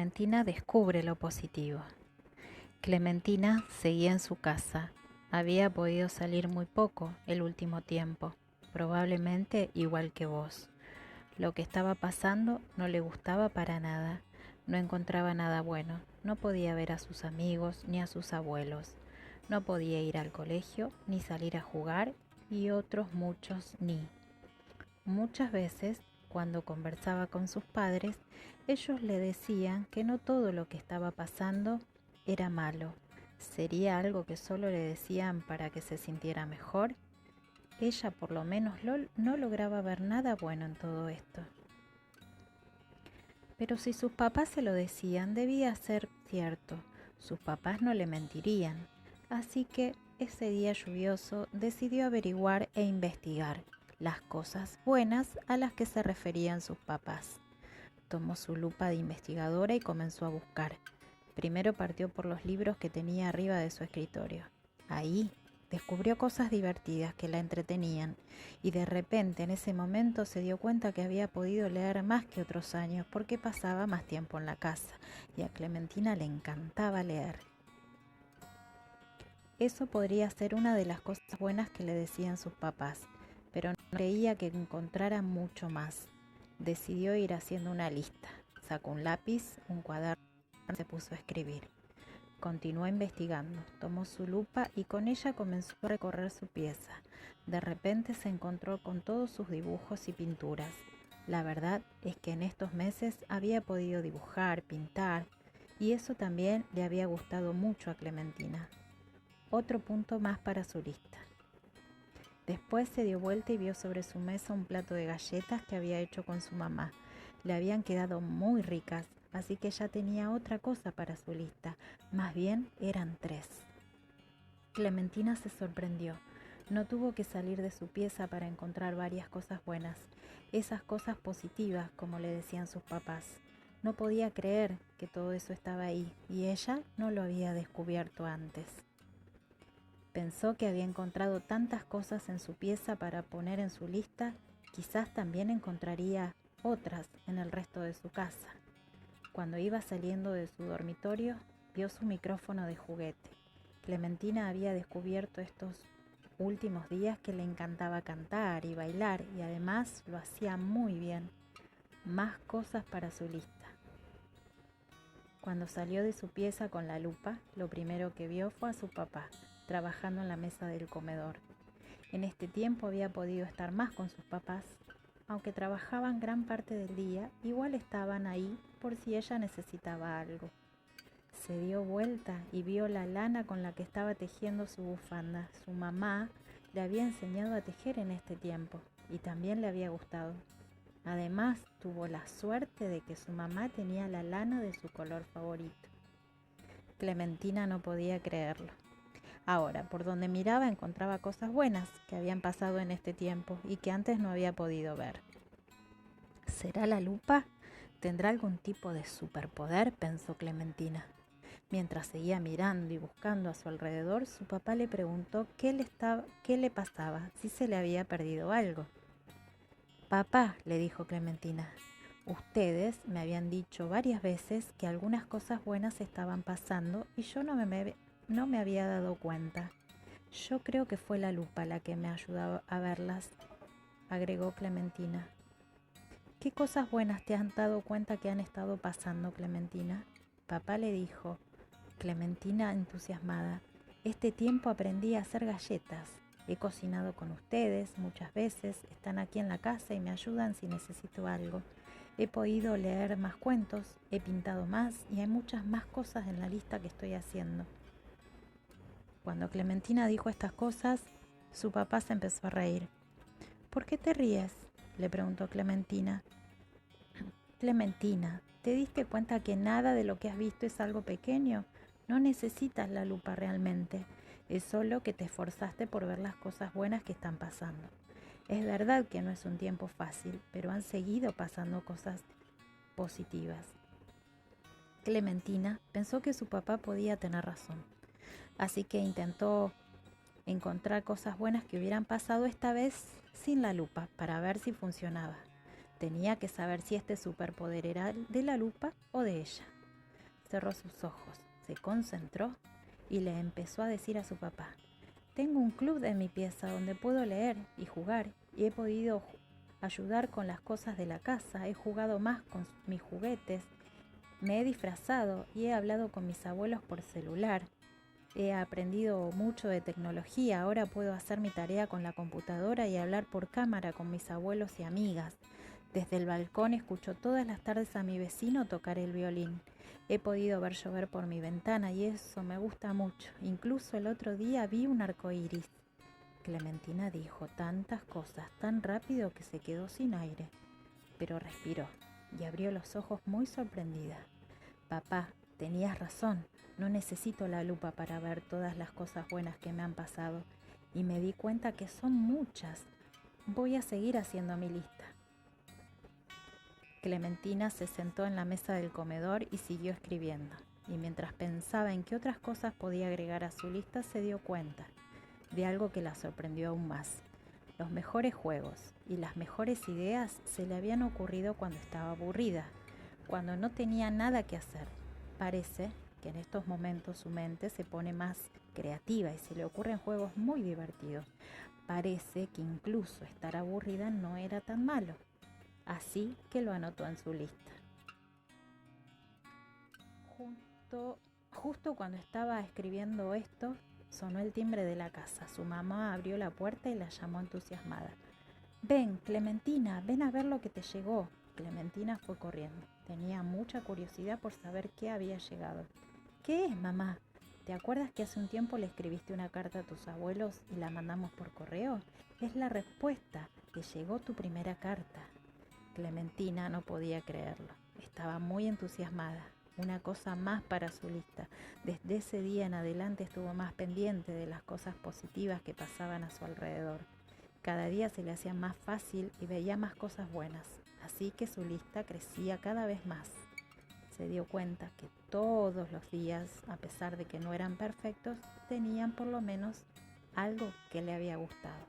Clementina descubre lo positivo. Clementina seguía en su casa. Había podido salir muy poco el último tiempo, probablemente igual que vos. Lo que estaba pasando no le gustaba para nada. No encontraba nada bueno. No podía ver a sus amigos ni a sus abuelos. No podía ir al colegio ni salir a jugar y otros muchos ni. Muchas veces, cuando conversaba con sus padres, ellos le decían que no todo lo que estaba pasando era malo. ¿Sería algo que solo le decían para que se sintiera mejor? Ella por lo menos no lograba ver nada bueno en todo esto. Pero si sus papás se lo decían, debía ser cierto. Sus papás no le mentirían. Así que ese día lluvioso decidió averiguar e investigar las cosas buenas a las que se referían sus papás. Tomó su lupa de investigadora y comenzó a buscar. Primero partió por los libros que tenía arriba de su escritorio. Ahí descubrió cosas divertidas que la entretenían y de repente en ese momento se dio cuenta que había podido leer más que otros años porque pasaba más tiempo en la casa y a Clementina le encantaba leer. Eso podría ser una de las cosas buenas que le decían sus papás, pero no creía que encontrara mucho más. Decidió ir haciendo una lista. Sacó un lápiz, un cuaderno y se puso a escribir. Continuó investigando, tomó su lupa y con ella comenzó a recorrer su pieza. De repente se encontró con todos sus dibujos y pinturas. La verdad es que en estos meses había podido dibujar, pintar, y eso también le había gustado mucho a Clementina. Otro punto más para su lista. Después se dio vuelta y vio sobre su mesa un plato de galletas que había hecho con su mamá. Le habían quedado muy ricas, así que ya tenía otra cosa para su lista. Más bien eran 3. Clementina se sorprendió. No tuvo que salir de su pieza para encontrar varias cosas buenas, esas cosas positivas, como le decían sus papás. No podía creer que todo eso estaba ahí y ella no lo había descubierto antes. Pensó que había encontrado tantas cosas en su pieza para poner en su lista, quizás también encontraría otras en el resto de su casa. Cuando iba saliendo de su dormitorio, vio su micrófono de juguete. Clementina había descubierto estos últimos días que le encantaba cantar y bailar y además lo hacía muy bien. Más cosas para su lista. Cuando salió de su pieza con la lupa, lo primero que vio fue a su papá, trabajando en la mesa del comedor. En este tiempo había podido estar más con sus papás. Aunque trabajaban gran parte del día, igual estaban ahí por si ella necesitaba algo. Se dio vuelta y vio la lana con la que estaba tejiendo su bufanda. Su mamá le había enseñado a tejer en este tiempo y también le había gustado. Además, tuvo la suerte de que su mamá tenía la lana de su color favorito. Clementina no podía creerlo. Ahora, por donde miraba encontraba cosas buenas que habían pasado en este tiempo y que antes no había podido ver. ¿Será la lupa? ¿Tendrá algún tipo de superpoder?, pensó Clementina. Mientras seguía mirando y buscando a su alrededor, su papá le preguntó qué le pasaba, si se le había perdido algo. Papá, le dijo Clementina, ustedes me habían dicho varias veces que algunas cosas buenas estaban pasando y yo no me había dado cuenta. Yo creo que fue la lupa la que me ayudó a verlas, agregó Clementina. ¿Qué cosas buenas te has dado cuenta que han estado pasando, Clementina? Papá le dijo. Clementina, entusiasmada, este tiempo aprendí a hacer galletas. He cocinado con ustedes muchas veces, están aquí en la casa y me ayudan si necesito algo. He podido leer más cuentos, he pintado más y hay muchas más cosas en la lista que estoy haciendo. Cuando Clementina dijo estas cosas, su papá se empezó a reír. ¿Por qué te ríes?, le preguntó Clementina. Clementina, ¿te diste cuenta que nada de lo que has visto es algo pequeño? No necesitas la lupa realmente, es solo que te esforzaste por ver las cosas buenas que están pasando. Es verdad que no es un tiempo fácil, pero han seguido pasando cosas positivas. Clementina pensó que su papá podía tener razón, así que intentó encontrar cosas buenas que hubieran pasado esta vez sin la lupa para ver si funcionaba. Tenía que saber si este superpoder era de la lupa o de ella. Cerró sus ojos, se concentró y le empezó a decir a su papá: tengo un club en mi pieza donde puedo leer y jugar y he podido ayudar con las cosas de la casa, he jugado más con mis juguetes, me he disfrazado y he hablado con mis abuelos por celular. He aprendido mucho de tecnología, ahora puedo hacer mi tarea con la computadora y hablar por cámara con mis abuelos y amigas. Desde el balcón escucho todas las tardes a mi vecino tocar el violín. He podido ver llover por mi ventana y eso me gusta mucho. Incluso el otro día vi un arco iris. Clementina dijo tantas cosas tan rápido que se quedó sin aire, pero respiró y abrió los ojos muy sorprendida. Papá, tenías razón, no necesito la lupa para ver todas las cosas buenas que me han pasado y me di cuenta que son muchas. Voy a seguir haciendo mi lista. Clementina se sentó en la mesa del comedor y siguió escribiendo, y mientras pensaba en qué otras cosas podía agregar a su lista se dio cuenta de algo que la sorprendió aún más. Los mejores juegos y las mejores ideas se le habían ocurrido cuando estaba aburrida, cuando no tenía nada que hacer. Parece que en estos momentos su mente se pone más creativa y se le ocurren juegos muy divertidos. Parece que incluso estar aburrida no era tan malo, así que lo anotó en su lista. Justo cuando estaba escribiendo esto, sonó el timbre de la casa. Su mamá abrió la puerta y la llamó entusiasmada. Ven, Clementina, ven a ver lo que te llegó. Clementina fue corriendo. Tenía mucha curiosidad por saber qué había llegado. ¿Qué es, mamá? ¿Te acuerdas que hace un tiempo le escribiste una carta a tus abuelos y la mandamos por correo? Es la respuesta. Te llegó tu primera carta. Clementina no podía creerlo. Estaba muy entusiasmada. Una cosa más para su lista. Desde ese día en adelante estuvo más pendiente de las cosas positivas que pasaban a su alrededor. Cada día se le hacía más fácil y veía más cosas buenas, así que su lista crecía cada vez más. Se dio cuenta que todos los días, a pesar de que no eran perfectos, tenían por lo menos algo que le había gustado.